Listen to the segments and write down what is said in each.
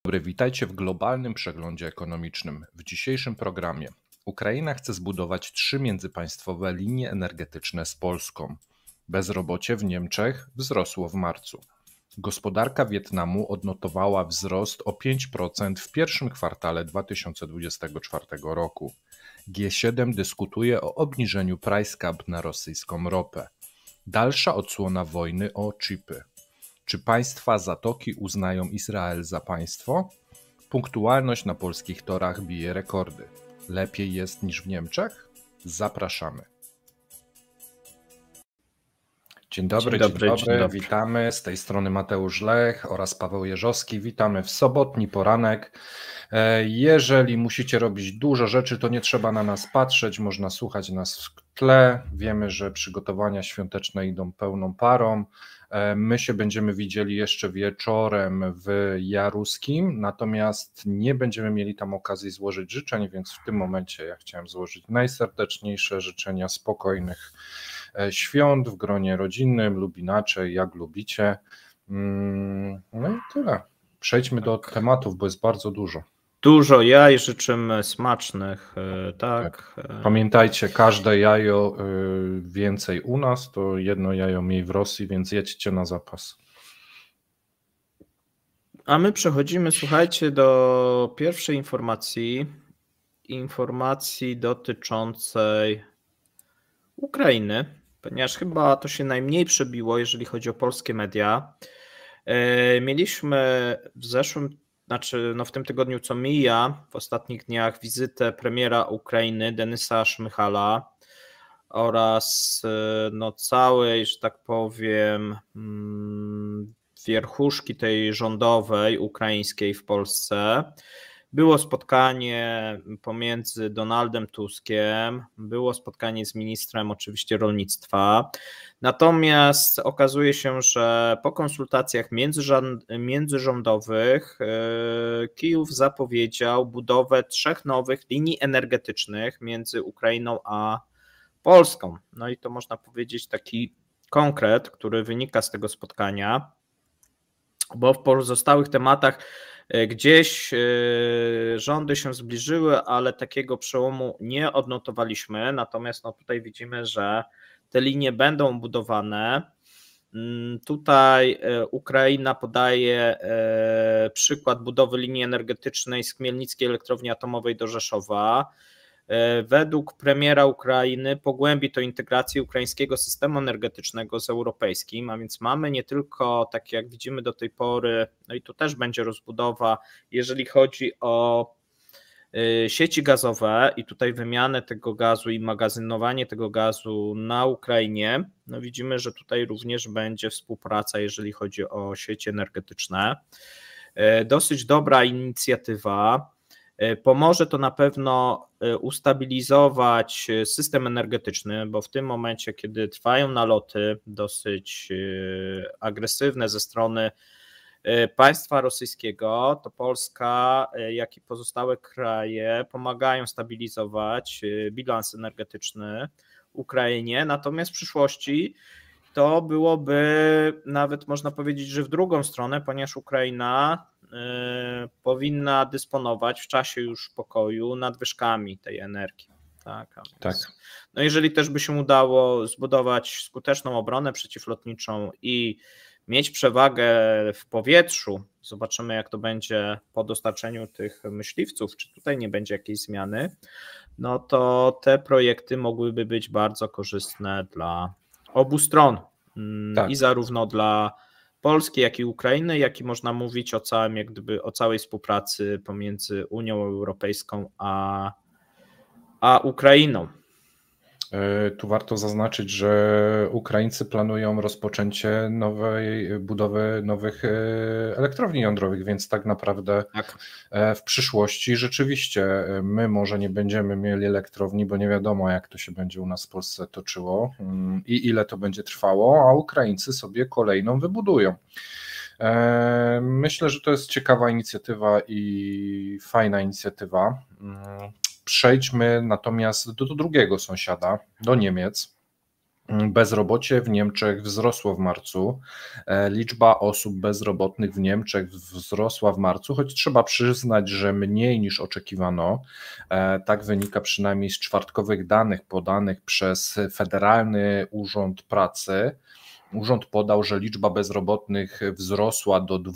dobry, witajcie w globalnym przeglądzie ekonomicznym. W dzisiejszym programie Ukraina chce zbudować 3 międzypaństwowe linie energetyczne z Polską. Bezrobocie w Niemczech wzrosło w marcu. Gospodarka Wietnamu odnotowała wzrost o 5% w pierwszym kwartale 2024 roku. G7 dyskutuje o obniżeniu price cap na rosyjską ropę. Dalsza odsłona wojny o chipy. Czy państwa Zatoki uznają Izrael za państwo? Punktualność na polskich torach bije rekordy. Lepiej jest niż w Niemczech? Zapraszamy. Dzień dobry. Witamy. Z tej strony Mateusz Lech oraz Paweł Jeżowski. Witamy w sobotni poranek. Jeżeli musicie robić dużo rzeczy, to nie trzeba na nas patrzeć, można słuchać nas w tle. Wiemy, że przygotowania świąteczne idą pełną parą. My się będziemy widzieli jeszcze wieczorem w Jaruskim, natomiast nie będziemy mieli tam okazji złożyć życzeń, więc w tym momencie ja chciałem złożyć najserdeczniejsze życzenia spokojnych świąt w gronie rodzinnym lub inaczej, jak lubicie. No i tyle. Przejdźmy do tematów, bo jest bardzo dużo. Dużo jaj, życzymy smacznych, tak. Pamiętajcie, każde jajo więcej u nas, to jedno jajo mniej w Rosji, więc jedźcie na zapas. A my przechodzimy, słuchajcie, do pierwszej informacji dotyczącej Ukrainy, ponieważ chyba to się najmniej przebiło, jeżeli chodzi o polskie media. Mieliśmy w tym tygodniu, co mija, w ostatnich dniach wizytę premiera Ukrainy Denysa Szmyhala oraz całej, że tak powiem, wierchuszki tej rządowej ukraińskiej w Polsce. Było spotkanie pomiędzy Donaldem Tuskiem, było spotkanie z ministrem oczywiście rolnictwa, natomiast okazuje się, że po konsultacjach międzyrządowych Kijów zapowiedział budowę 3 nowych linii energetycznych między Ukrainą a Polską. No i to można powiedzieć taki konkret, który wynika z tego spotkania, bo w pozostałych tematach gdzieś rządy się zbliżyły, ale takiego przełomu nie odnotowaliśmy, natomiast tutaj widzimy, że te linie będą budowane. Tutaj Ukraina podaje przykład budowy linii energetycznej z Chmielnickiej Elektrowni Atomowej do Rzeszowa. Według premiera Ukrainy pogłębi to integrację ukraińskiego systemu energetycznego z europejskim, a więc mamy nie tylko, tak jak widzimy do tej pory, no i tu też będzie rozbudowa, jeżeli chodzi o sieci gazowe i tutaj wymianę tego gazu i magazynowanie tego gazu na Ukrainie, no widzimy, że tutaj również będzie współpraca, jeżeli chodzi o sieci energetyczne. Dosyć dobra inicjatywa. Pomoże to na pewno ustabilizować system energetyczny, bo w tym momencie, kiedy trwają naloty dosyć agresywne ze strony państwa rosyjskiego, to Polska, jak i pozostałe kraje pomagają stabilizować bilans energetyczny Ukrainie, natomiast w przyszłości to byłoby nawet można powiedzieć, że w drugą stronę, ponieważ Ukraina powinna dysponować w czasie już pokoju nadwyżkami tej energii. Tak. No jeżeli też by się udało zbudować skuteczną obronę przeciwlotniczą i mieć przewagę w powietrzu, zobaczymy jak to będzie po dostarczeniu tych myśliwców, czy tutaj nie będzie jakiejś zmiany, no to te projekty mogłyby być bardzo korzystne dla obu stron. Tak. I zarówno dla Polski, jak i Ukrainy, jak i można mówić o całej współpracy pomiędzy Unią Europejską a Ukrainą. Tu warto zaznaczyć, że Ukraińcy planują rozpoczęcie budowy nowych elektrowni jądrowych, więc tak naprawdę w przyszłości rzeczywiście my może nie będziemy mieli elektrowni, bo nie wiadomo jak to się będzie u nas w Polsce toczyło i ile to będzie trwało, a Ukraińcy sobie kolejną wybudują. Myślę, że to jest ciekawa inicjatywa i fajna inicjatywa. Przejdźmy natomiast do drugiego sąsiada, do Niemiec. Bezrobocie w Niemczech wzrosło w marcu. Liczba osób bezrobotnych w Niemczech wzrosła w marcu, choć trzeba przyznać, że mniej niż oczekiwano. Tak wynika przynajmniej z czwartkowych danych podanych przez Federalny Urząd Pracy. Urząd podał, że liczba bezrobotnych wzrosła do 2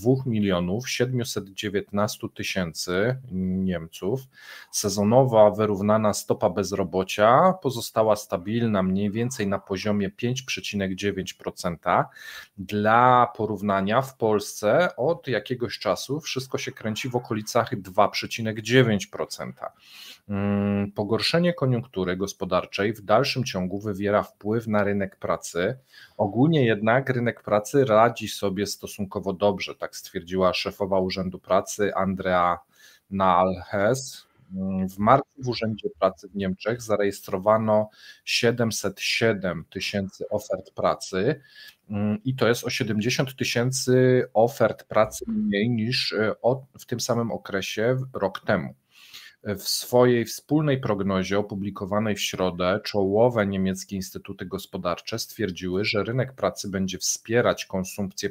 719 000 Niemców. Sezonowa wyrównana stopa bezrobocia pozostała stabilna mniej więcej na poziomie 5,9%. Dla porównania w Polsce od jakiegoś czasu wszystko się kręci w okolicach 2,9%. Pogorszenie koniunktury gospodarczej w dalszym ciągu wywiera wpływ na rynek pracy. Ogólnie jednak rynek pracy radzi sobie stosunkowo dobrze, tak stwierdziła szefowa Urzędu Pracy Andrea Nahles. W marcu w Urzędzie Pracy w Niemczech zarejestrowano 707 000 ofert pracy i to jest o 70 000 ofert pracy mniej niż w tym samym okresie rok temu. W swojej wspólnej prognozie opublikowanej w środę czołowe niemieckie instytuty gospodarcze stwierdziły, że rynek pracy będzie wspierać konsumpcję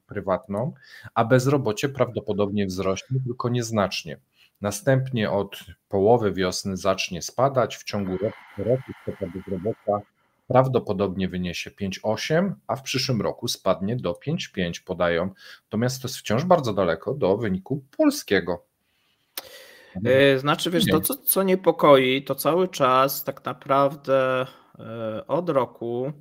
prywatną, a bezrobocie prawdopodobnie wzrośnie, tylko nieznacznie. Następnie od połowy wiosny zacznie spadać, w ciągu roku stopa bezrobocia prawdopodobnie wyniesie 5,8, a w przyszłym roku spadnie do 5,5 podają, natomiast to jest wciąż bardzo daleko do wyniku polskiego. Znaczy, wiesz, to co niepokoi, to cały czas tak naprawdę od roku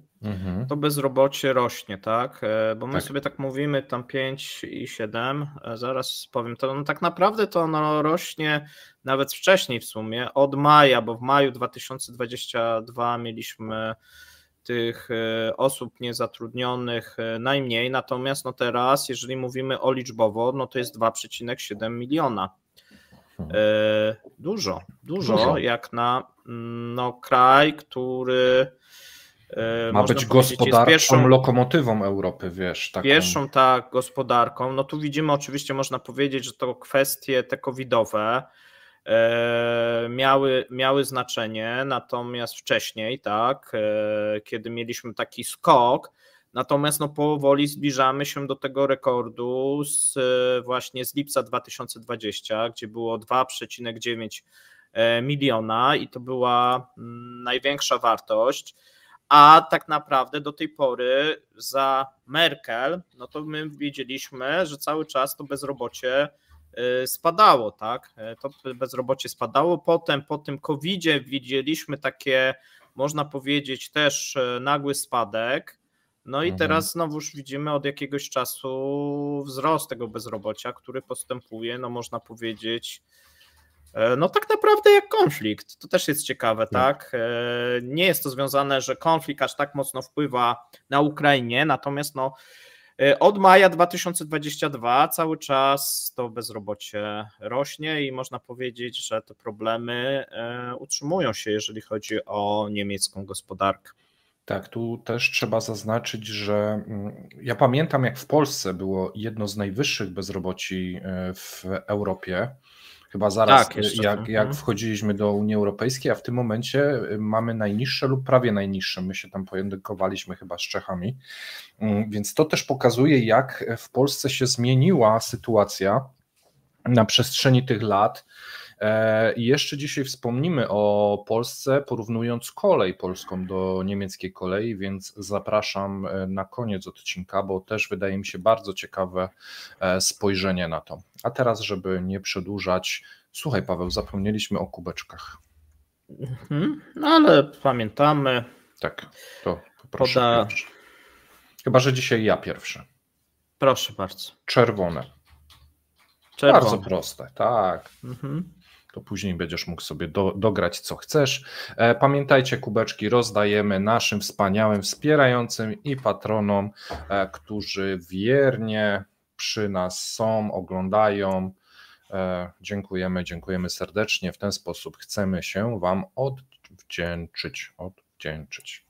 to bezrobocie rośnie, tak? Bo my sobie tak mówimy, tam 5 i 7, zaraz powiem, to no tak naprawdę to ono rośnie nawet wcześniej w sumie, od maja, bo w maju 2022 mieliśmy tych osób niezatrudnionych najmniej, natomiast no teraz, jeżeli mówimy o liczbowo, no to jest 2,7 miliona. Dużo jak na kraj, który ma być gospodarczą lokomotywą Europy, wiesz. Taką. Pierwszą gospodarką, no tu widzimy oczywiście, można powiedzieć, że to kwestie te covidowe miały znaczenie, natomiast wcześniej, tak, kiedy mieliśmy taki skok, natomiast no powoli zbliżamy się do tego rekordu właśnie z lipca 2020, gdzie było 2,9 miliona i to była największa wartość, a tak naprawdę do tej pory za Merkel, no to my wiedzieliśmy, że cały czas to bezrobocie spadało, tak? To bezrobocie spadało, potem po tym COVID-zie widzieliśmy takie, można powiedzieć, też nagły spadek. No i teraz znowuż widzimy od jakiegoś czasu wzrost tego bezrobocia, który postępuje, no można powiedzieć, no tak naprawdę jak konflikt. To też jest ciekawe, tak? Nie jest to związane, że konflikt aż tak mocno wpływa na Ukrainie, natomiast no od maja 2022 cały czas to bezrobocie rośnie i można powiedzieć, że te problemy utrzymują się, jeżeli chodzi o niemiecką gospodarkę. Tak, tu też trzeba zaznaczyć, że ja pamiętam, jak w Polsce było jedno z najwyższych bezroboci w Europie, chyba zaraz jak wchodziliśmy do Unii Europejskiej, a w tym momencie mamy najniższe lub prawie najniższe, my się tam pojedynkowaliśmy chyba z Czechami, więc to też pokazuje, jak w Polsce się zmieniła sytuacja na przestrzeni tych lat. I jeszcze dzisiaj wspomnimy o Polsce, porównując kolej polską do niemieckiej kolei, więc zapraszam na koniec odcinka, bo też wydaje mi się bardzo ciekawe spojrzenie na to. A teraz, żeby nie przedłużać, słuchaj Paweł, zapomnieliśmy o kubeczkach. No ale pamiętamy. Tak, to poproszę pierwszy. Chyba że dzisiaj ja pierwszy. Proszę bardzo. Czerwone. Bardzo proste, tak. To później będziesz mógł sobie dograć co chcesz. Pamiętajcie, kubeczki rozdajemy naszym wspaniałym wspierającym i patronom, którzy wiernie przy nas są, oglądają. Dziękujemy serdecznie. W ten sposób chcemy się Wam odwdzięczyć.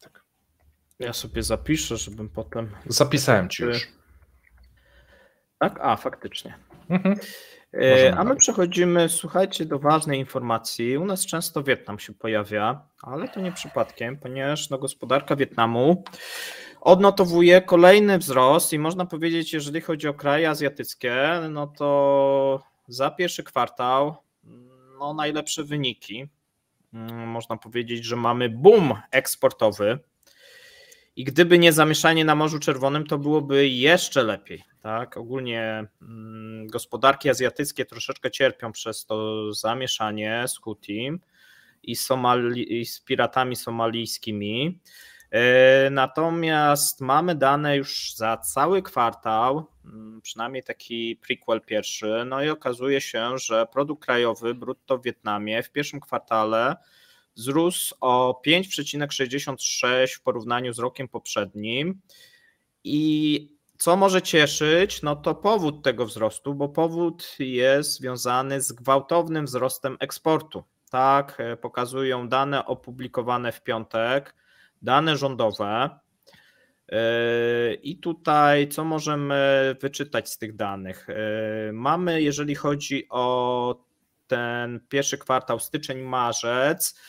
Tak. Ja sobie zapiszę, żebym potem... Zapisałem Ci już. Tak? A, faktycznie. A my przechodzimy, słuchajcie, do ważnej informacji. U nas często Wietnam się pojawia, ale to nie przypadkiem, ponieważ gospodarka Wietnamu odnotowuje kolejny wzrost i można powiedzieć, jeżeli chodzi o kraje azjatyckie, no to za pierwszy kwartał najlepsze wyniki. Można powiedzieć, że mamy boom eksportowy i gdyby nie zamieszanie na Morzu Czerwonym, to byłoby jeszcze lepiej. Tak? Ogólnie gospodarki azjatyckie troszeczkę cierpią przez to zamieszanie z Houthim i z piratami somalijskimi. Natomiast mamy dane już za cały kwartał, przynajmniej taki prequel pierwszy, no i okazuje się, że produkt krajowy brutto w Wietnamie w pierwszym kwartale wzrósł o 5,66 w porównaniu z rokiem poprzednim. I co może cieszyć, no to powód tego wzrostu, bo powód jest związany z gwałtownym wzrostem eksportu. Tak pokazują dane opublikowane w piątek, dane rządowe. I tutaj co możemy wyczytać z tych danych? Mamy, jeżeli chodzi o ten pierwszy kwartał, styczeń, marzec,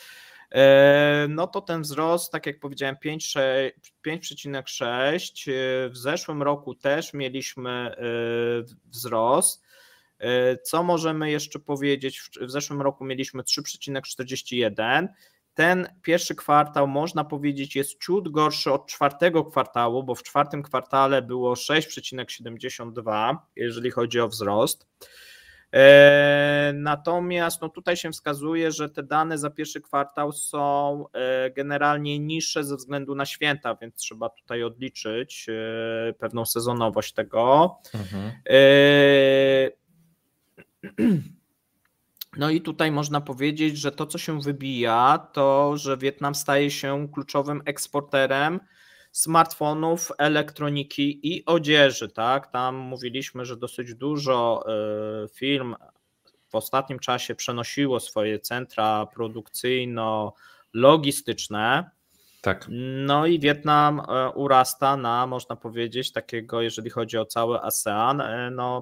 no to ten wzrost, tak jak powiedziałem, 5,6. W zeszłym roku też mieliśmy wzrost. Co możemy jeszcze powiedzieć? W zeszłym roku mieliśmy 3,41. Ten pierwszy kwartał, można powiedzieć, jest ciut gorszy od czwartego kwartału, bo w czwartym kwartale było 6,72, jeżeli chodzi o wzrost. Natomiast tutaj się wskazuje, że te dane za pierwszy kwartał są generalnie niższe ze względu na święta, więc trzeba tutaj odliczyć pewną sezonowość tego. No i tutaj można powiedzieć, że to, co się wybija, to, że Wietnam staje się kluczowym eksporterem smartfonów, elektroniki i odzieży. Tak? Tam mówiliśmy, że dosyć dużo firm w ostatnim czasie przenosiło swoje centra produkcyjno-logistyczne. Tak. No i Wietnam urasta na, można powiedzieć, takiego, jeżeli chodzi o cały ASEAN,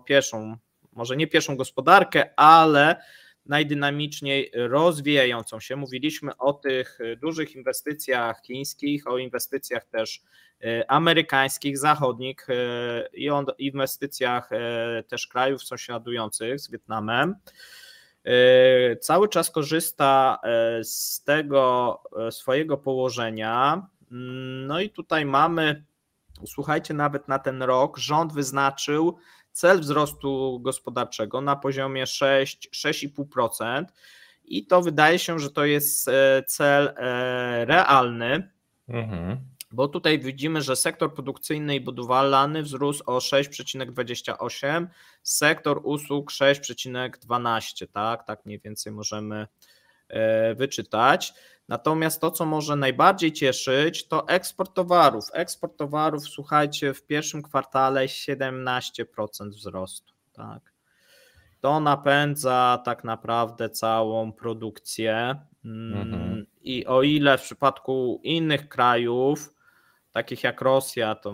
pierwszą, może nie pierwszą gospodarkę, ale najdynamiczniej rozwijającą się. Mówiliśmy o tych dużych inwestycjach chińskich, o inwestycjach też amerykańskich, zachodnich i o inwestycjach też krajów sąsiadujących z Wietnamem. Cały czas korzysta z tego swojego położenia. No i tutaj mamy, słuchajcie, nawet na ten rok rząd wyznaczył cel wzrostu gospodarczego na poziomie 6,5% i to wydaje się, że to jest cel realny, bo tutaj widzimy, że sektor produkcyjny i budowlany wzrósł o 6,28%, sektor usług 6,12%, tak mniej więcej możemy wyczytać. Natomiast to, co może najbardziej cieszyć, to eksport towarów. Eksport towarów, słuchajcie, w pierwszym kwartale 17% wzrostu. Tak. To napędza tak naprawdę całą produkcję. I o ile w przypadku innych krajów, takich jak Rosja, to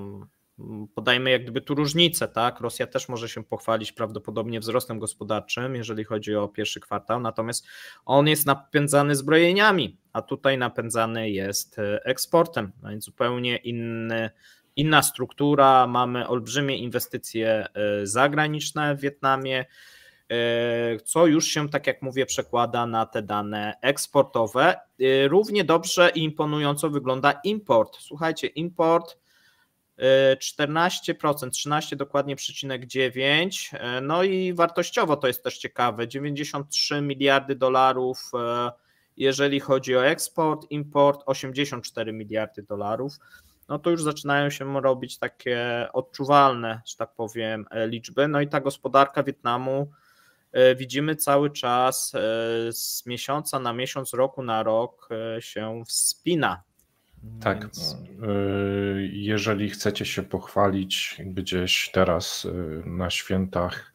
podajmy jak gdyby tu różnicę, tak? Rosja też może się pochwalić prawdopodobnie wzrostem gospodarczym, jeżeli chodzi o pierwszy kwartał, natomiast on jest napędzany zbrojeniami, a tutaj napędzany jest eksportem, no więc zupełnie inna struktura, mamy olbrzymie inwestycje zagraniczne w Wietnamie, co już się, tak jak mówię, przekłada na te dane eksportowe. Równie dobrze i imponująco wygląda import. Słuchajcie, import 14%, 13 dokładnie ,9, no i wartościowo to jest też ciekawe, 93 miliardy dolarów, jeżeli chodzi o eksport, import 84 miliardy dolarów, no to już zaczynają się robić takie odczuwalne, że tak powiem, liczby, no i ta gospodarka Wietnamu widzimy cały czas z miesiąca na miesiąc, roku na rok się wspina. Tak, więc jeżeli chcecie się pochwalić gdzieś teraz na świętach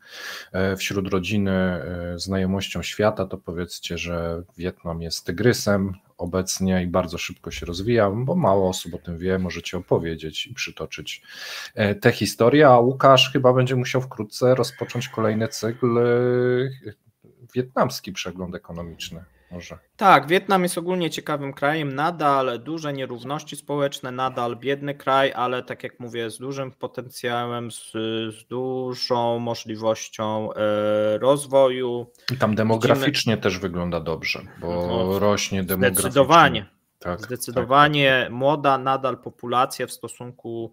wśród rodziny znajomością świata, to powiedzcie, że Wietnam jest tygrysem, obecnie i bardzo szybko się rozwija, bo mało osób o tym wie, możecie opowiedzieć i przytoczyć tę historię, a Łukasz chyba będzie musiał wkrótce rozpocząć kolejny cykl wietnamski przegląd ekonomiczny. Może. Tak, Wietnam jest ogólnie ciekawym krajem, nadal duże nierówności społeczne, nadal biedny kraj, ale tak jak mówię, z dużym potencjałem, z dużą możliwością rozwoju. I tam demograficznie też wygląda dobrze, bo rośnie demograficznie. Zdecydowanie. Zdecydowanie młoda nadal populacja w stosunku,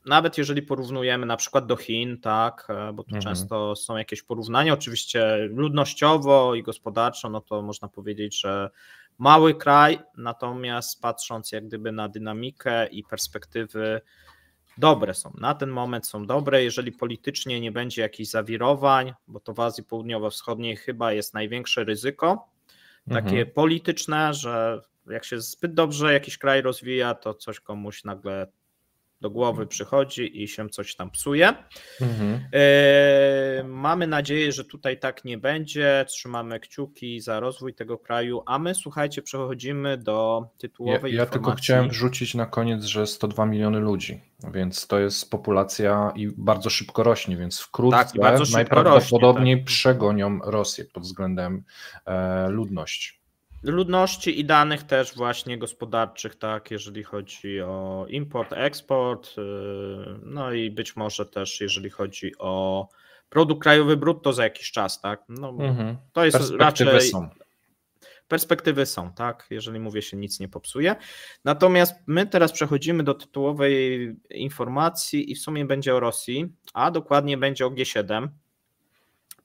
nawet jeżeli porównujemy na przykład do Chin, tak, bo tu często są jakieś porównania, oczywiście ludnościowo i gospodarczo, no to można powiedzieć, że mały kraj, natomiast patrząc jak gdyby na dynamikę i perspektywy dobre są, na ten moment są dobre, jeżeli politycznie nie będzie jakichś zawirowań, bo to w Azji Południowo-Wschodniej chyba jest największe ryzyko, takie polityczne, że jak się zbyt dobrze jakiś kraj rozwija, to coś komuś nagle do głowy przychodzi i się coś tam psuje. Mamy nadzieję, że tutaj tak nie będzie, trzymamy kciuki za rozwój tego kraju, a my, słuchajcie, przechodzimy do tytułowej Ja informacji. tylko chciałem wrzucić na koniec, że 102 miliony ludzi, więc to jest populacja i bardzo szybko rośnie, więc wkrótce najprawdopodobniej przegonią Rosję pod względem ludności. Ludności i danych też właśnie gospodarczych, tak, jeżeli chodzi o import, eksport, no i być może też jeżeli chodzi o produkt krajowy brutto za jakiś czas, tak, no to jest perspektywy raczej... są. Perspektywy są, tak, jeżeli mówię się nic nie popsuje. Natomiast my teraz przechodzimy do tytułowej informacji i w sumie będzie o Rosji, a dokładnie będzie o G7,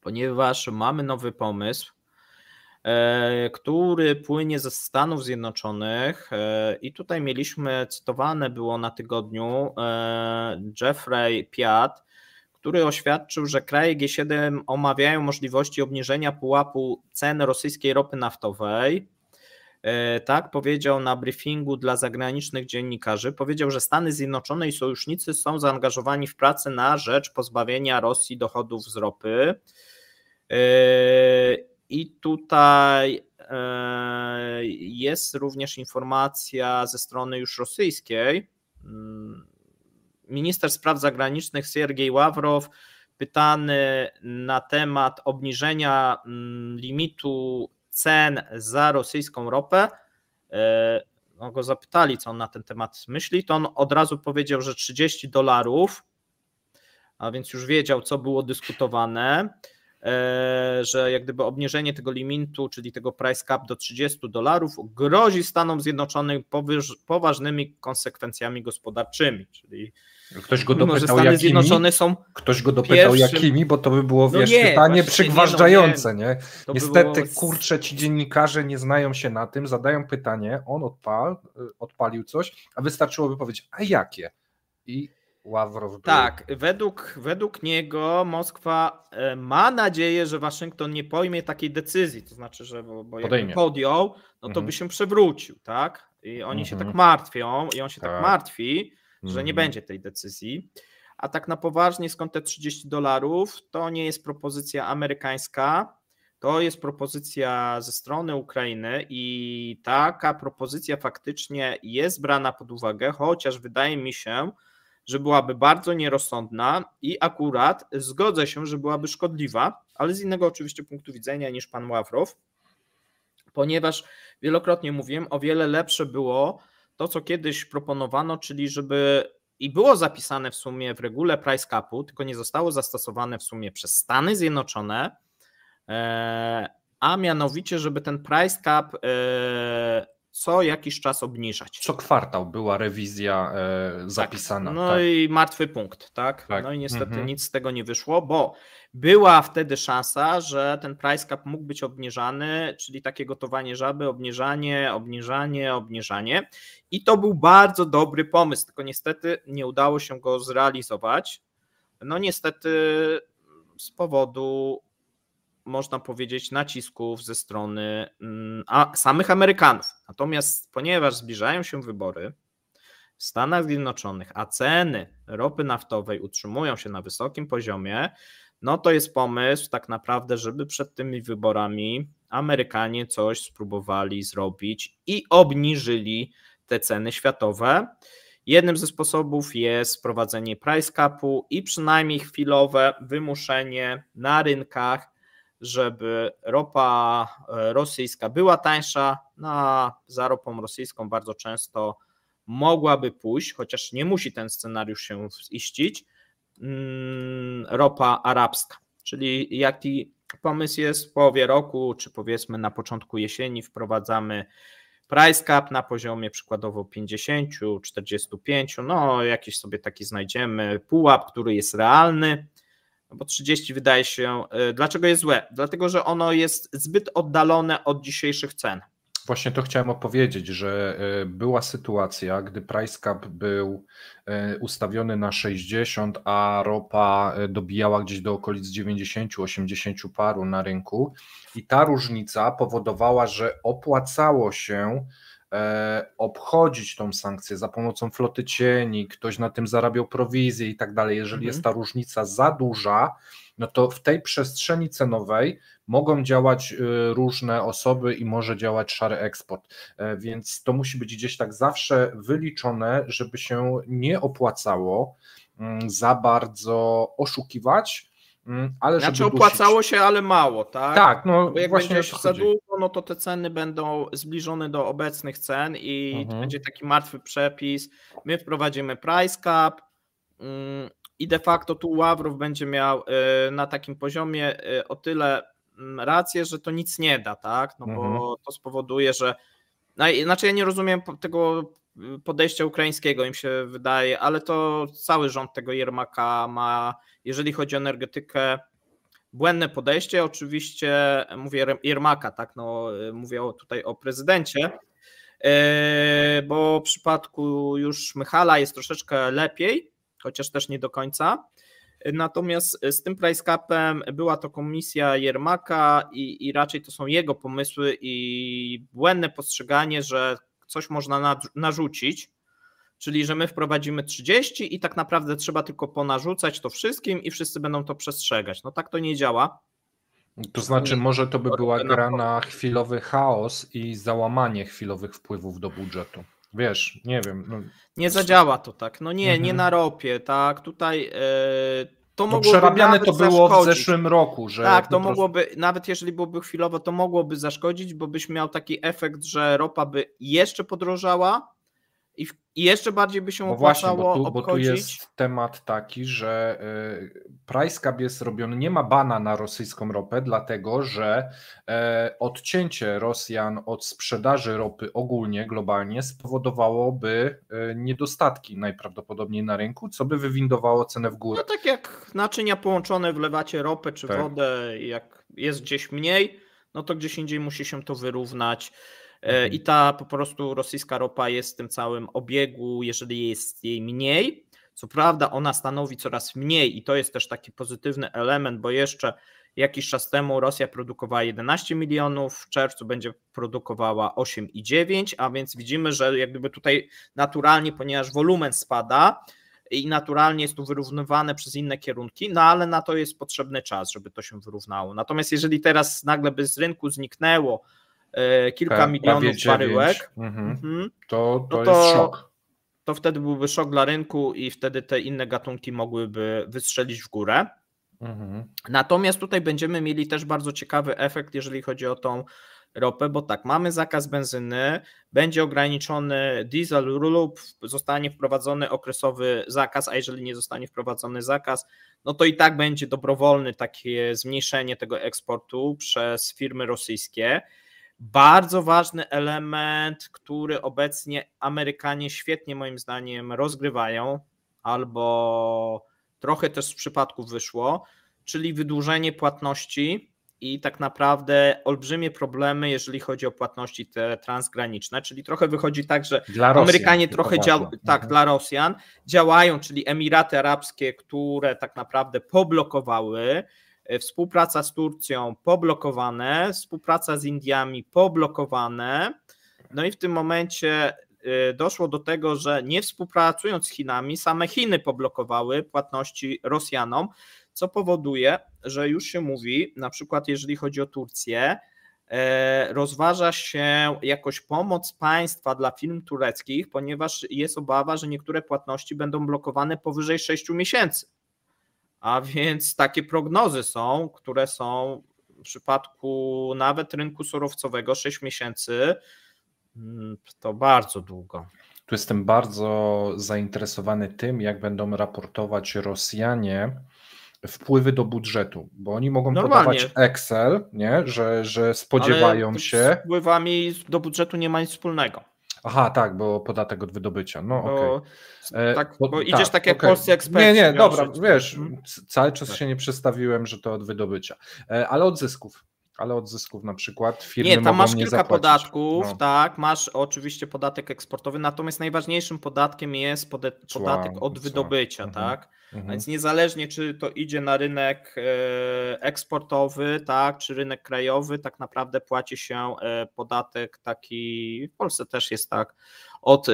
ponieważ mamy nowy pomysł, który płynie ze Stanów Zjednoczonych i tutaj mieliśmy, cytowane było na tygodniu Jeffrey Piat, który oświadczył, że kraje G7 omawiają możliwości obniżenia pułapu cen rosyjskiej ropy naftowej. Tak powiedział na briefingu dla zagranicznych dziennikarzy. Powiedział, że Stany Zjednoczone i sojusznicy są zaangażowani w pracę na rzecz pozbawienia Rosji dochodów z ropy. I tutaj jest również informacja ze strony już rosyjskiej. Minister spraw zagranicznych Siergiej Ławrow, pytany na temat obniżenia limitu cen za rosyjską ropę, no go zapytali, co on na ten temat myśli, to on od razu powiedział, że $30, a więc już wiedział, co było dyskutowane, że jak gdyby obniżenie tego limitu, czyli tego price cap do $30 grozi Stanom Zjednoczonym poważnymi konsekwencjami gospodarczymi, czyli ktoś go dopytał jakimi, ktoś go dopytał jakimi, bo to by było, wiesz, pytanie przygważdżające, nie? Niestety, kurczę, ci dziennikarze nie znają się na tym, zadają pytanie, on odpalił coś, a wystarczyłoby powiedzieć, a jakie? I Ławrow był... Tak, według niego Moskwa ma nadzieję, że Waszyngton nie pojmie takiej decyzji, to znaczy, że bo jakby podjął, no to by się przewrócił, tak? I oni się tak martwią i on się tak martwi, że nie będzie tej decyzji. A tak na poważnie, skąd te $30? To nie jest propozycja amerykańska, to jest propozycja ze strony Ukrainy i taka propozycja faktycznie jest brana pod uwagę, chociaż wydaje mi się, że byłaby bardzo nierozsądna i akurat zgodzę się, że byłaby szkodliwa, ale z innego oczywiście punktu widzenia niż pan Ławrow, ponieważ wielokrotnie mówiłem, o wiele lepsze było to, co kiedyś proponowano, czyli żeby i było zapisane w sumie w regule price capu, tylko nie zostało zastosowane w sumie przez Stany Zjednoczone, a mianowicie, żeby ten price cap co jakiś czas obniżać. Co kwartał była rewizja zapisana. Tak. No i martwy punkt, tak? No i niestety nic z tego nie wyszło, bo była wtedy szansa, że ten price cap mógł być obniżany, czyli takie gotowanie żaby, obniżanie i to był bardzo dobry pomysł, tylko niestety nie udało się go zrealizować. No niestety z powodu, można powiedzieć, nacisków ze strony samych Amerykanów. Natomiast ponieważ zbliżają się wybory w Stanach Zjednoczonych, a ceny ropy naftowej utrzymują się na wysokim poziomie, no to jest pomysł tak naprawdę, żeby przed tymi wyborami Amerykanie coś spróbowali zrobić i obniżyli te ceny światowe. Jednym ze sposobów jest wprowadzenie price capu i przynajmniej chwilowe wymuszenie na rynkach, żeby ropa rosyjska była tańsza. Za ropą rosyjską bardzo często mogłaby pójść, chociaż nie musi ten scenariusz się ziścić, ropa arabska. Czyli jaki pomysł jest w połowie roku, czy powiedzmy na początku jesieni wprowadzamy price cap na poziomie przykładowo 50, 45, no jakiś sobie taki znajdziemy pułap, który jest realny, bo 30 wydaje się, dlaczego jest złe? Dlatego, że ono jest zbyt oddalone od dzisiejszych cen. Właśnie to chciałem opowiedzieć, że była sytuacja, gdy price cap był ustawiony na 60, a ropa dobijała gdzieś do okolic 90, 80 paru na rynku i ta różnica powodowała, że opłacało się obchodzić tą sankcję za pomocą floty cieni, ktoś na tym zarabiał prowizję i tak dalej. Jeżeli jest ta różnica za duża, no to w tej przestrzeni cenowej mogą działać różne osoby i może działać szary eksport, więc to musi być gdzieś tak zawsze wyliczone, żeby się nie opłacało za bardzo oszukiwać, ale znaczy żeby opłacało się, ale mało, tak? Tak, no bo jak właśnie będzie za dużo, no to te ceny będą zbliżone do obecnych cen i będzie taki martwy przepis. My wprowadzimy price cap i de facto tu Ławrow będzie miał na takim poziomie o tyle rację, że to nic nie da, tak? No bo to spowoduje, że znaczy ja nie rozumiem tego podejścia ukraińskiego, im się wydaje, ale to cały rząd tego Jermaka ma, jeżeli chodzi o energetykę, błędne podejście. Oczywiście mówię Jermaka, tak? No, mówię tutaj o prezydencie, bo w przypadku już Mychala jest troszeczkę lepiej, chociaż też nie do końca. Natomiast z tym price capem była to komisja Jermaka i raczej to są jego pomysły i błędne postrzeganie, że coś można narzucić, czyli że my wprowadzimy 30 i tak naprawdę trzeba tylko ponarzucać to wszystkim i wszyscy będą to przestrzegać. No tak to nie działa. To znaczy może to by była gra na chwilowy chaos i załamanie chwilowych wpływów do budżetu. Wiesz, nie wiem. No. Nie zadziała to tak. No nie na ropie, tak. Tutaj to mogłoby przerabiane to było zaszkodzić. w zeszłym roku, że tak, to mogłoby, nawet jeżeli byłoby chwilowo, to mogłoby zaszkodzić, bo byś miał taki efekt, że ropa by jeszcze podrożała i jeszcze bardziej by się opłacało obchodzić. Bo tu jest temat taki, że price cap jest robiony, nie ma bana na rosyjską ropę, dlatego że odcięcie Rosjan od sprzedaży ropy ogólnie, globalnie spowodowałoby niedostatki najprawdopodobniej na rynku, co by wywindowało cenę w górę. No tak jak naczynia połączone, wlewacie ropę czy wodę, jak jest gdzieś mniej, no to gdzieś indziej musi się to wyrównać. I ta po prostu rosyjska ropa jest w tym całym obiegu, jeżeli jest jej mniej. Co prawda ona stanowi coraz mniej i to jest też taki pozytywny element, bo jeszcze jakiś czas temu Rosja produkowała 11 milionów, w czerwcu będzie produkowała 8,9, a więc widzimy, że jak gdyby tutaj naturalnie, ponieważ wolumen spada i naturalnie jest tu wyrównywane przez inne kierunki, no ale na to jest potrzebny czas, żeby to się wyrównało. Natomiast jeżeli teraz nagle by z rynku zniknęło kilka milionów baryłek, to jest szok. To wtedy byłby szok dla rynku i wtedy te inne gatunki mogłyby wystrzelić w górę. Natomiast tutaj będziemy mieli też bardzo ciekawy efekt, jeżeli chodzi o tą ropę, bo tak, mamy zakaz benzyny, będzie ograniczony diesel lub zostanie wprowadzony okresowy zakaz, a jeżeli nie zostanie wprowadzony zakaz, no to i tak będzie dobrowolne takie zmniejszenie tego eksportu przez firmy rosyjskie. Bardzo ważny element, który obecnie Amerykanie świetnie moim zdaniem rozgrywają, albo trochę też z przypadków wyszło, czyli wydłużenie płatności i tak naprawdę olbrzymie problemy, jeżeli chodzi o płatności te transgraniczne, czyli trochę wychodzi tak, że Amerykanie trochę dla Rosjan działają, czyli Emiraty Arabskie, które tak naprawdę poblokowały, współpraca z Turcją poblokowane, współpraca z Indiami poblokowane, no i w tym momencie doszło do tego, że nie współpracując z Chinami, same Chiny poblokowały płatności Rosjanom, co powoduje, że już się mówi, na przykład jeżeli chodzi o Turcję, rozważa się jakoś pomoc państwa dla firm tureckich, ponieważ jest obawa, że niektóre płatności będą blokowane powyżej 6 miesięcy. A więc takie prognozy są, które są w przypadku nawet rynku surowcowego 6 miesięcy, to bardzo długo. Tu jestem bardzo zainteresowany tym, jak będą raportować Rosjanie wpływy do budżetu, bo oni mogą podawać Excel, nie? Że spodziewają się. Z wpływami do budżetu nie ma nic wspólnego. Aha, tak, bo podatek od wydobycia. No okej. Bo idziesz tak jak polscy eksperci. Nie, dobra, wiesz, cały czas się nie przedstawiłem, że to od wydobycia. Ale od zysków. Na przykład firmy tam mogą masz nie kilka zapłacić. podatków, tak, masz oczywiście podatek eksportowy, natomiast najważniejszym podatkiem jest podatek od wydobycia, tak? Więc niezależnie czy to idzie na rynek eksportowy, tak, czy rynek krajowy, tak naprawdę płaci się podatek taki, w Polsce też jest tak, od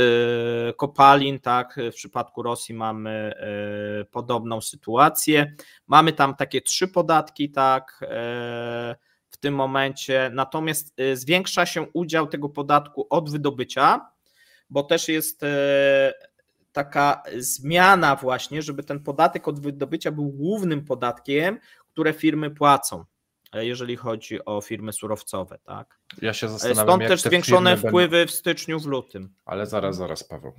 kopalin, tak, w przypadku Rosji mamy podobną sytuację. Mamy tam takie 3 podatki, tak, w tym momencie, natomiast zwiększa się udział tego podatku od wydobycia, bo też jest taka zmiana właśnie, żeby ten podatek od wydobycia był głównym podatkiem, które firmy płacą, jeżeli chodzi o firmy surowcowe, tak? Ja się zastanawiam, stąd jak też zwiększone wpływy w styczniu, w lutym. Ale zaraz, Paweł.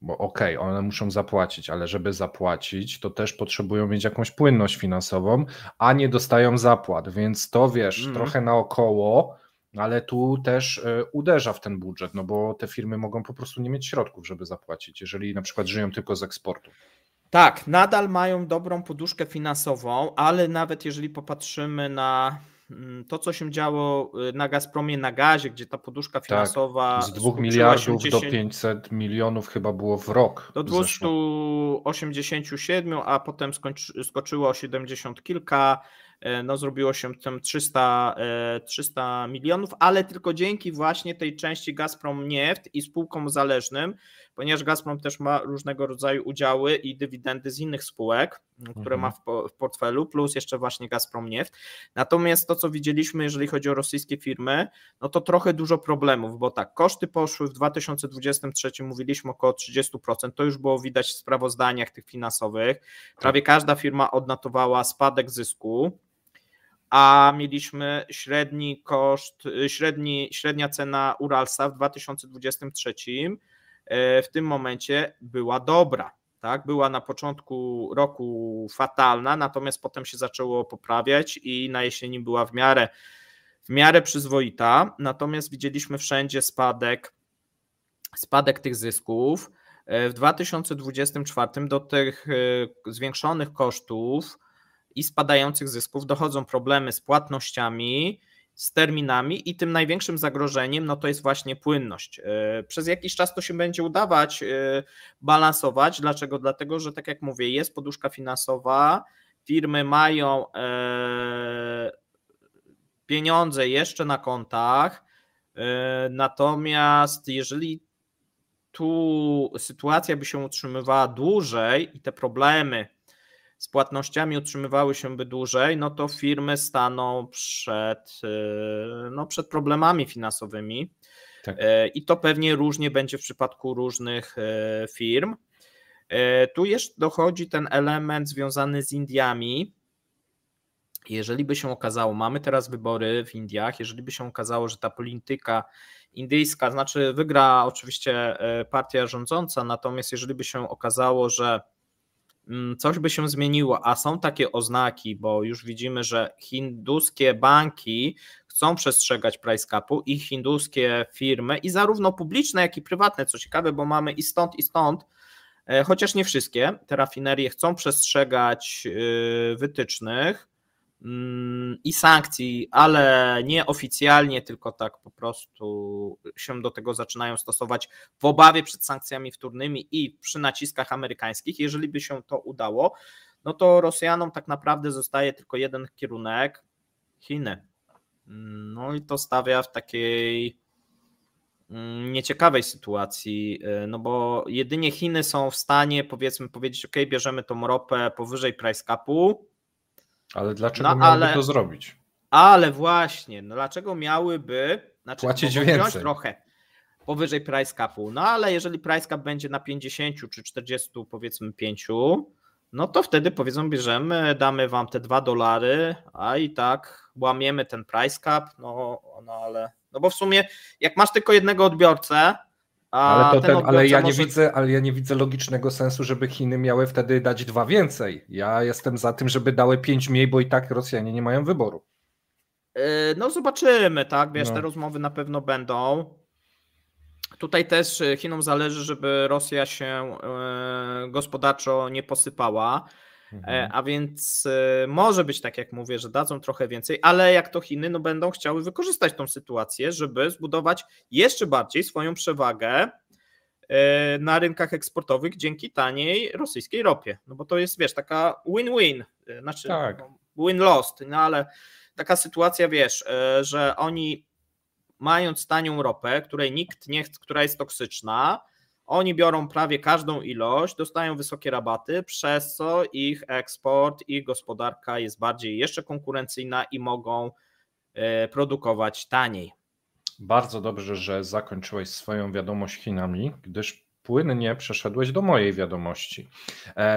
Bo okej, one muszą zapłacić, ale żeby zapłacić, to też potrzebują mieć jakąś płynność finansową, a nie dostają zapłat, więc to wiesz, trochę naokoło, ale tu też uderza w ten budżet, no bo te firmy mogą po prostu nie mieć środków, żeby zapłacić, jeżeli na przykład żyją tylko z eksportu. Tak, nadal mają dobrą poduszkę finansową, ale nawet jeżeli popatrzymy na to, co się działo na Gazpromie, na gazie, gdzie ta poduszka finansowa z 2 miliardów do 500 milionów chyba było w rok. Do 287, a potem skoczyło o 70 kilka, no zrobiło się tam 300 milionów, ale tylko dzięki właśnie tej części Gazprom Nieft i spółkom zależnym, ponieważ Gazprom też ma różnego rodzaju udziały i dywidendy z innych spółek, które ma w portfelu, plus jeszcze właśnie Gazprom Nieft. Natomiast to, co widzieliśmy, jeżeli chodzi o rosyjskie firmy, no to trochę dużo problemów, bo tak, koszty poszły w 2023, mówiliśmy około 30%, to już było widać w sprawozdaniach tych finansowych. Prawie każda firma odnotowała spadek zysku, a mieliśmy średni koszt, średnia cena Uralsa w 2023 w tym momencie była dobra. Tak? Była na początku roku fatalna, natomiast potem się zaczęło poprawiać i na jesieni była w miarę przyzwoita, natomiast widzieliśmy wszędzie spadek tych zysków. W 2024 do tych zwiększonych kosztów i spadających zysków dochodzą problemy z płatnościami, z terminami i tym największym zagrożeniem no to jest właśnie płynność. Przez jakiś czas to się będzie udawać balansować. Dlaczego? Dlatego, że tak jak mówię, jest poduszka finansowa, firmy mają pieniądze jeszcze na kontach, natomiast jeżeli tu sytuacja by się utrzymywała dłużej i te problemy z płatnościami utrzymywały się by dłużej, no to firmy staną przed problemami finansowymi. Tak. I to pewnie różnie będzie w przypadku różnych firm. Tu jeszcze dochodzi ten element związany z Indiami. Jeżeli by się okazało, mamy teraz wybory w Indiach, jeżeli by się okazało, że ta polityka indyjska, znaczy wygra oczywiście partia rządząca, natomiast jeżeli by się okazało, że coś by się zmieniło, a są takie oznaki, bo już widzimy, że hinduskie banki chcą przestrzegać price capu i hinduskie firmy, i zarówno publiczne, jak i prywatne, co ciekawe, bo mamy i stąd, chociaż nie wszystkie, te rafinerie chcą przestrzegać wytycznych i sankcji, ale nie oficjalnie, tylko tak po prostu się do tego zaczynają stosować w obawie przed sankcjami wtórnymi i przy naciskach amerykańskich. Jeżeli by się to udało, no to Rosjanom tak naprawdę zostaje tylko jeden kierunek, Chiny. No i to stawia w takiej nieciekawej sytuacji, no bo jedynie Chiny są w stanie, powiedzmy, powiedzieć, ok, bierzemy tą ropę powyżej price capu. Ale dlaczego miałby to zrobić? Ale właśnie, no dlaczego miałyby płacić więcej trochę powyżej price capu, no ale jeżeli price cap będzie na 50 czy 40 powiedzmy 5, no to wtedy powiedzą, bierzemy, damy wam te $2, a i tak łamiemy ten price cap, no ale, no bo w sumie jak masz tylko jednego odbiorcę, ale ja nie widzę logicznego sensu, żeby Chiny miały wtedy dać 2 więcej. Ja jestem za tym, żeby dały 5 mniej, bo i tak Rosjanie nie mają wyboru. No zobaczymy, tak, wiesz, te rozmowy na pewno będą. Tutaj też Chinom zależy, żeby Rosja się gospodarczo nie posypała, a więc może być tak, jak mówię, że dadzą trochę więcej, ale jak to Chiny, no będą chciały wykorzystać tą sytuację, żeby zbudować jeszcze bardziej swoją przewagę na rynkach eksportowych dzięki taniej rosyjskiej ropie, no bo to jest, wiesz, taka win-win, znaczy tak. win-lost, no ale taka sytuacja, wiesz, że oni mając tanią ropę, której nikt nie chce, która jest toksyczna, oni biorą prawie każdą ilość, dostają wysokie rabaty, przez co ich eksport, ich gospodarka jest bardziej jeszcze konkurencyjna i mogą produkować taniej. Bardzo dobrze, że zakończyłeś swoją wiadomość Chinami, gdyż płynnie przeszedłeś do mojej wiadomości.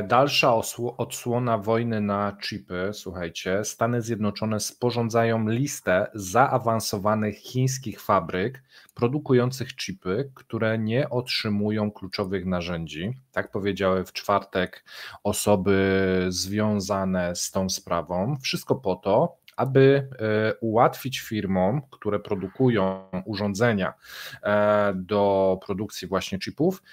Dalsza odsłona wojny na chipy. Słuchajcie, Stany Zjednoczone sporządzają listę zaawansowanych chińskich fabryk produkujących chipy, które nie otrzymują kluczowych narzędzi. Tak powiedziały w czwartek osoby związane z tą sprawą. Wszystko po to, aby ułatwić firmom, które produkują urządzenia do produkcji właśnie chipów,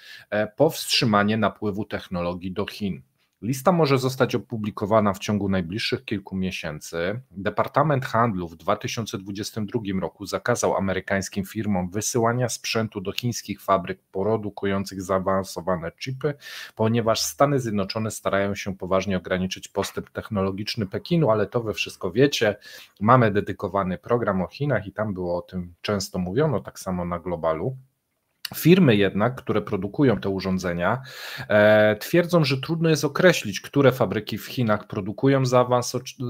powstrzymanie napływu technologii do Chin. Lista może zostać opublikowana w ciągu najbliższych kilku miesięcy. Departament Handlu w 2022 roku zakazał amerykańskim firmom wysyłania sprzętu do chińskich fabryk produkujących zaawansowane chipy, ponieważ Stany Zjednoczone starają się poważnie ograniczyć postęp technologiczny Pekinu, ale to wy wszystko wiecie. Mamy dedykowany program o Chinach i tam było o tym często mówiono, tak samo na Globalu. Firmy jednak, które produkują te urządzenia, twierdzą, że trudno jest określić, które fabryki w Chinach produkują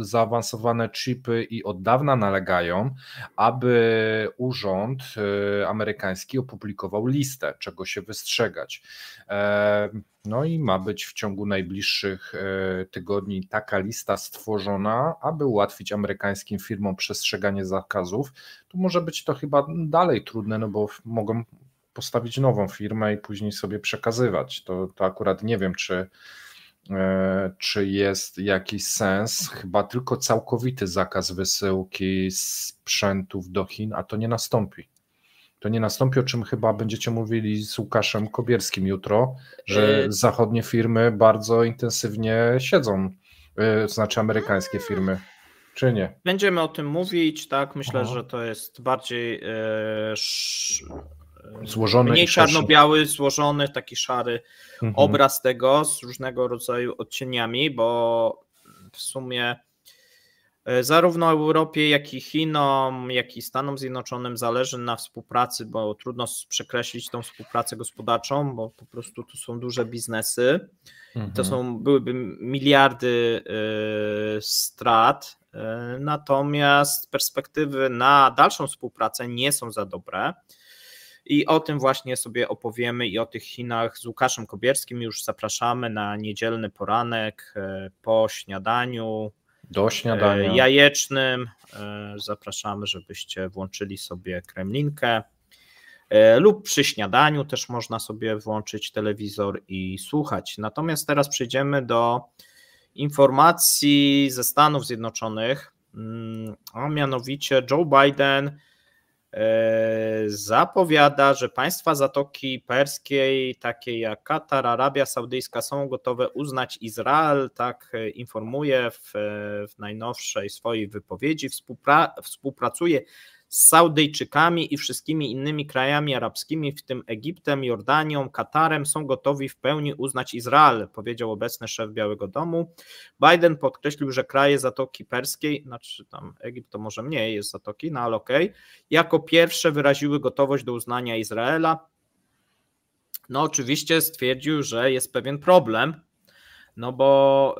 zaawansowane chipy i od dawna nalegają, aby urząd amerykański opublikował listę, czego się wystrzegać. No i ma być w ciągu najbliższych tygodni taka lista stworzona, aby ułatwić amerykańskim firmom przestrzeganie zakazów. Tu może być to chyba dalej trudne, no bo mogą postawić nową firmę i później sobie przekazywać. To akurat nie wiem, czy jest jakiś sens. Chyba tylko całkowity zakaz wysyłki sprzętów do Chin, a to nie nastąpi. To nie nastąpi, o czym chyba będziecie mówili z Łukaszem Kobierskim jutro, że zachodnie firmy bardzo intensywnie siedzą, znaczy amerykańskie firmy, czy nie? Będziemy o tym mówić, tak, myślę, że to jest bardziej złożony, mniej czarno-biały, złożony, taki szary obraz tego z różnego rodzaju odcieniami, bo w sumie zarówno Europie, jak i Chinom, jak i Stanom Zjednoczonym zależy na współpracy, bo trudno przekreślić tą współpracę gospodarczą, bo po prostu to są duże biznesy. To byłyby miliardy strat, natomiast perspektywy na dalszą współpracę nie są za dobre. I o tym właśnie sobie opowiemy i o tych Chinach z Łukaszem Kobierskim. Już zapraszamy na niedzielny poranek po śniadaniu. Do śniadania. Jajecznym. Zapraszamy, żebyście włączyli sobie Kremlinkę lub przy śniadaniu też można sobie włączyć telewizor i słuchać. Natomiast teraz przejdziemy do informacji ze Stanów Zjednoczonych, a mianowicie Joe Biden zapowiada, że państwa Zatoki Perskiej, takie jak Katar, Arabia Saudyjska, są gotowe uznać Izrael, tak informuje w najnowszej swojej wypowiedzi. Współpracuje z Saudyjczykami i wszystkimi innymi krajami arabskimi, w tym Egiptem, Jordanią, Katarem, są gotowi w pełni uznać Izrael, powiedział obecny szef Białego Domu. Biden podkreślił, że kraje Zatoki Perskiej, znaczy tam Egipt to może mniej jest Zatoki, no ale okej, jako pierwsze wyraziły gotowość do uznania Izraela. No oczywiście stwierdził, że jest pewien problem, no bo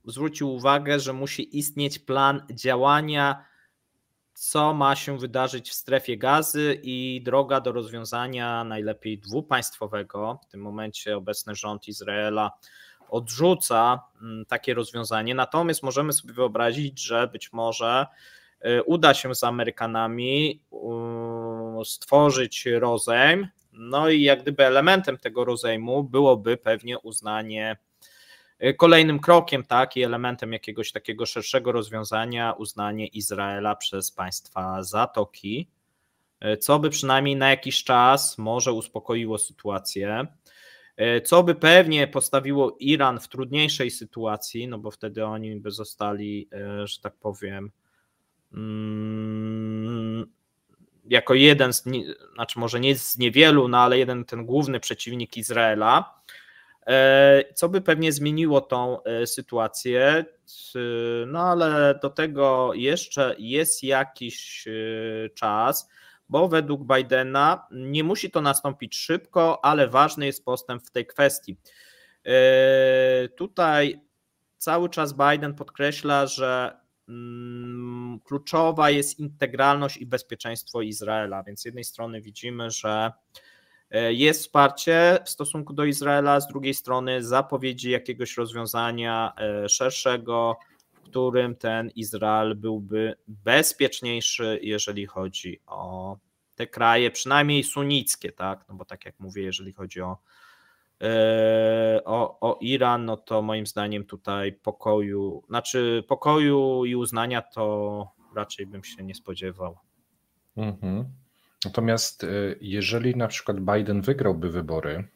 zwrócił uwagę, że musi istnieć plan działania co ma się wydarzyć w strefie Gazy i droga do rozwiązania najlepiej dwupaństwowego. W tym momencie obecny rząd Izraela odrzuca takie rozwiązanie, natomiast możemy sobie wyobrazić, że być może uda się z Amerykanami stworzyć rozejm, no i jak gdyby elementem tego rozejmu byłoby pewnie uznanie, kolejnym krokiem, tak, i elementem jakiegoś takiego szerszego rozwiązania, uznanie Izraela przez państwa Zatoki, co by przynajmniej na jakiś czas może uspokoiło sytuację, co by pewnie postawiło Iran w trudniejszej sytuacji, no bo wtedy oni by zostali, że tak powiem, jako jeden znaczy może nie z niewielu, no ale jeden ten główny przeciwnik Izraela, co by pewnie zmieniło tą sytuację, no ale do tego jeszcze jest jakiś czas, bo według Bidena nie musi to nastąpić szybko, ale ważny jest postęp w tej kwestii. Tutaj cały czas Biden podkreśla, że kluczowa jest integralność i bezpieczeństwo Izraela, więc z jednej strony widzimy, że jest wsparcie w stosunku do Izraela, z drugiej strony zapowiedzi jakiegoś rozwiązania szerszego, w którym ten Izrael byłby bezpieczniejszy, jeżeli chodzi o te kraje, przynajmniej sunnickie, tak? No bo tak jak mówię, jeżeli chodzi o Iran, no to moim zdaniem tutaj pokoju i uznania to raczej bym się nie spodziewał. Mhm. Natomiast jeżeli na przykład Biden wygrałby wybory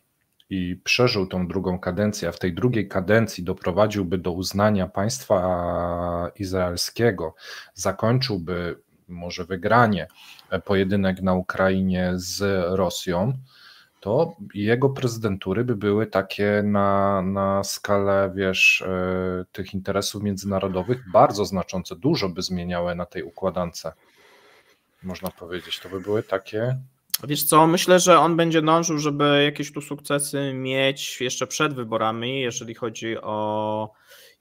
i przeżył tą drugą kadencję, a w tej drugiej kadencji doprowadziłby do uznania państwa izraelskiego, zakończyłby może wygranie pojedynek na Ukrainie z Rosją, to jego prezydentury by były takie na skalę, wiesz, tych interesów międzynarodowych bardzo znaczące, dużo by zmieniały na tej układance. Można powiedzieć, to by były takie... Wiesz co, myślę, że on będzie dążył, żeby jakieś tu sukcesy mieć jeszcze przed wyborami, jeżeli chodzi o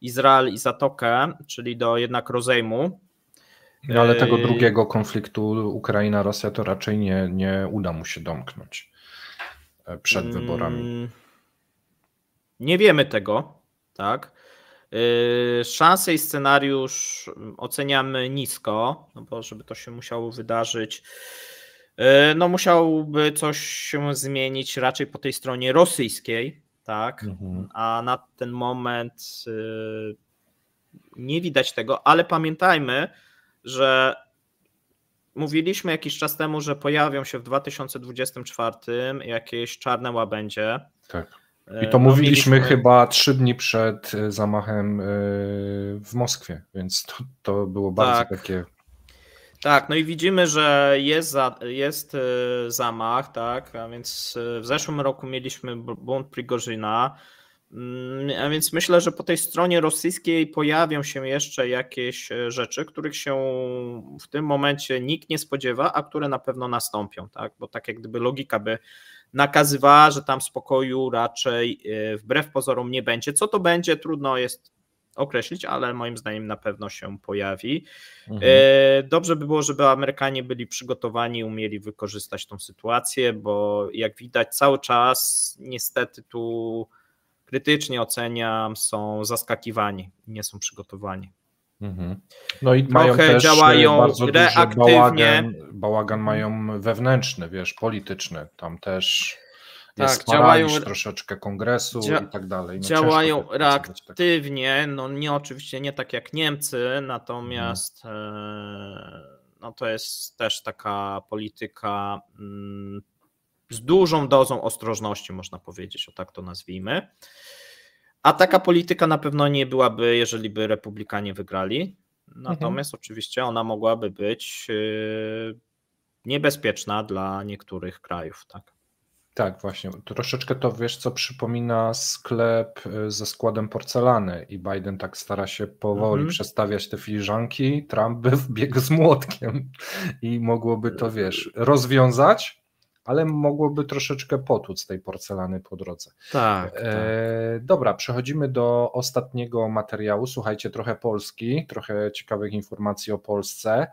Izrael i Zatokę, czyli do jednak rozejmu. No ale tego drugiego konfliktu Ukraina-Rosja to raczej nie uda mu się domknąć przed wyborami. Nie wiemy tego, tak? Szanse i scenariusz oceniamy nisko, no bo żeby to się musiało wydarzyć, no musiałoby coś się zmienić raczej po tej stronie rosyjskiej, tak? A na ten moment nie widać tego, ale pamiętajmy, że mówiliśmy jakiś czas temu, że pojawią się w 2024 jakieś czarne łabędzie. Tak. I to mówiliśmy chyba 3 dni przed zamachem w Moskwie, więc to było bardzo takie... Tak, no i widzimy, że jest zamach, tak, a więc w zeszłym roku mieliśmy bunt Prigorzyna, a więc myślę, że po tej stronie rosyjskiej pojawią się jeszcze jakieś rzeczy, których się w tym momencie nikt nie spodziewa, a które na pewno nastąpią, tak, bo tak jak gdyby logika by nakazywała, że tam spokoju raczej wbrew pozorom nie będzie. Co to będzie, trudno jest określić, ale moim zdaniem na pewno się pojawi. Dobrze by było, żeby Amerykanie byli przygotowani i umieli wykorzystać tą sytuację, bo jak widać cały czas niestety tu krytycznie oceniam, są zaskakiwani, nie są przygotowani. No i mają też bardzo duży bałagan mają wewnętrzny, wiesz, polityczny, tam też jest paraliż troszeczkę kongresu i tak dalej. No działają reaktywnie, no nie oczywiście nie tak jak Niemcy, natomiast no to jest też taka polityka z dużą dozą ostrożności, można powiedzieć, o tak to nazwijmy. A taka polityka na pewno nie byłaby, jeżeli by Republikanie wygrali. Natomiast oczywiście ona mogłaby być niebezpieczna dla niektórych krajów, tak? Tak, właśnie. Troszeczkę to, wiesz, co przypomina sklep ze składem porcelany i Biden tak stara się powoli przestawiać te filiżanki, Trump by wbiegł z młotkiem i mogłoby to, wiesz, rozwiązać, ale mogłoby troszeczkę potłuc tej porcelany po drodze. Tak. Dobra, przechodzimy do ostatniego materiału. Słuchajcie, trochę Polski, trochę ciekawych informacji o Polsce.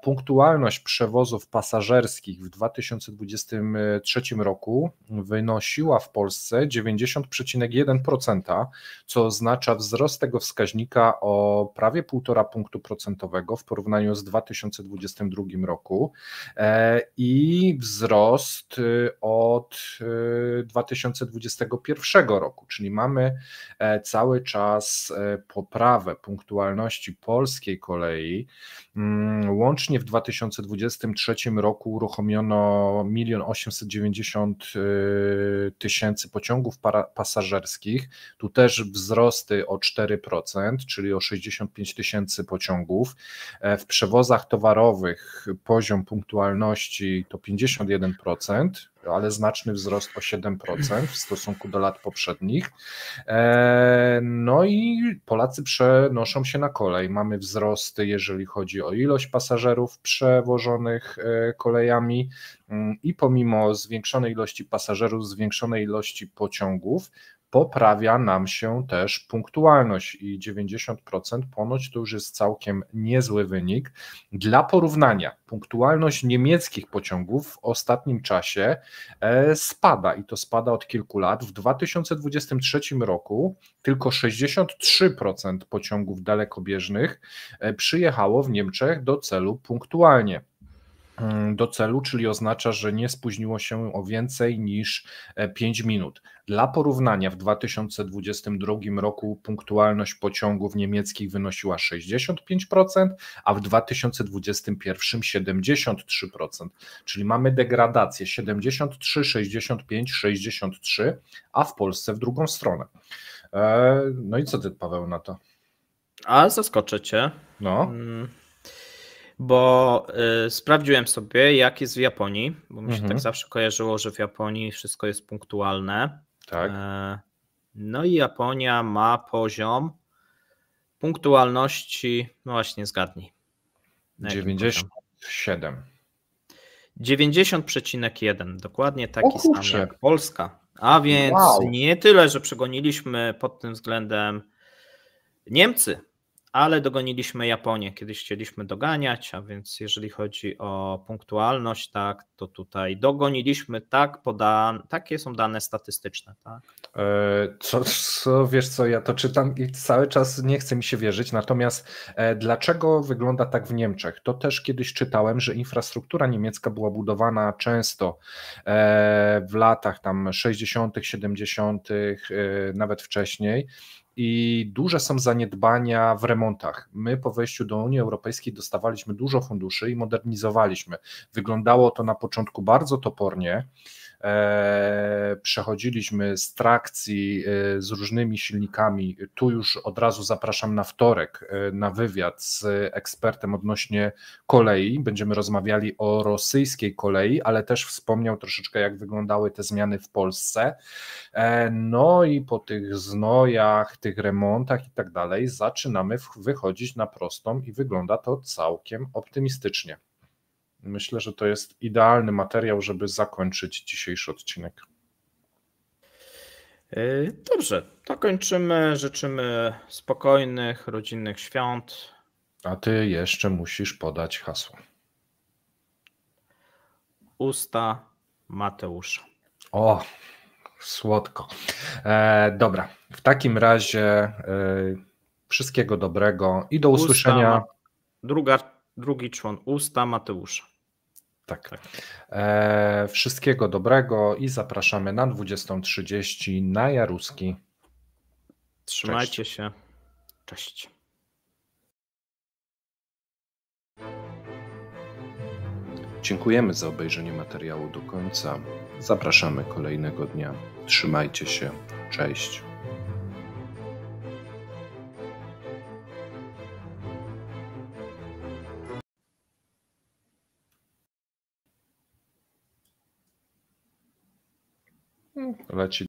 Punktualność przewozów pasażerskich w 2023 roku wynosiła w Polsce 90,1%, co oznacza wzrost tego wskaźnika o prawie 1,5 punktu procentowego w porównaniu z 2022 roku i wzrost od 2021 roku, czyli mamy cały czas poprawę punktualności polskiej kolei. Łącznie w 2023 roku uruchomiono 1 890 000 pociągów pasażerskich, tu też wzrosty o 4%, czyli o 65 000 pociągów. W przewozach towarowych poziom punktualności to 51%, ale znaczny wzrost o 7% w stosunku do lat poprzednich. No i Polacy przenoszą się na kolej. Mamy wzrosty, jeżeli chodzi o ilość pasażerów przewożonych kolejami i pomimo zwiększonej ilości pasażerów, zwiększonej ilości pociągów, poprawia nam się też punktualność i 90% ponoć to już jest całkiem niezły wynik. Dla porównania, punktualność niemieckich pociągów w ostatnim czasie spada i to spada od kilku lat. W 2023 roku tylko 63% pociągów dalekobieżnych przyjechało w Niemczech do celu punktualnie. Czyli oznacza, że nie spóźniło się o więcej niż 5 minut. Dla porównania w 2022 roku punktualność pociągów niemieckich wynosiła 65%, a w 2021 73%, czyli mamy degradację 73, 65, 63, a w Polsce w drugą stronę. No i co ty, Paweł, na to? A zaskoczę cię. No. Bo sprawdziłem sobie, jak jest w Japonii, bo mi się tak zawsze kojarzyło, że w Japonii wszystko jest punktualne. Tak. No i Japonia ma poziom punktualności, no właśnie zgadnij. 97. 90,1, dokładnie taki sam jak Polska. A więc nie tyle, że przegoniliśmy pod tym względem Niemcy, ale dogoniliśmy Japonię. Kiedyś chcieliśmy doganiać, a więc jeżeli chodzi o punktualność, tak, to tutaj dogoniliśmy, takie są dane statystyczne. Tak? Wiesz co, ja to czytam i cały czas nie chce mi się wierzyć, natomiast dlaczego wygląda tak w Niemczech? To też kiedyś czytałem, że infrastruktura niemiecka była budowana często w latach tam 60., 70., nawet wcześniej, i duże są zaniedbania w remontach. My po wejściu do Unii Europejskiej dostawaliśmy dużo funduszy i modernizowaliśmy. Wyglądało to na początku bardzo topornie. Przechodziliśmy z trakcji z różnymi silnikami. Tu już od razu zapraszam na wtorek na wywiad z ekspertem odnośnie kolei. Będziemy rozmawiali o rosyjskiej kolei, ale też wspomniał troszeczkę, jak wyglądały te zmiany w Polsce. No i po tych znojach, tych remontach i tak dalej zaczynamy wychodzić na prostą i wygląda to całkiem optymistycznie. Myślę, że to jest idealny materiał, żeby zakończyć dzisiejszy odcinek. Dobrze, to kończymy. Życzymy spokojnych, rodzinnych świąt. A ty jeszcze musisz podać hasło. Usta Mateusza. O, słodko. Dobra, w takim razie wszystkiego dobrego i do usłyszenia. Drugi człon, usta Mateusza. Tak. Wszystkiego dobrego i zapraszamy na 20:30 na Jaruski. Trzymajcie się. Cześć. Dziękujemy za obejrzenie materiału do końca. Zapraszamy kolejnego dnia. Trzymajcie się. Cześć. Leci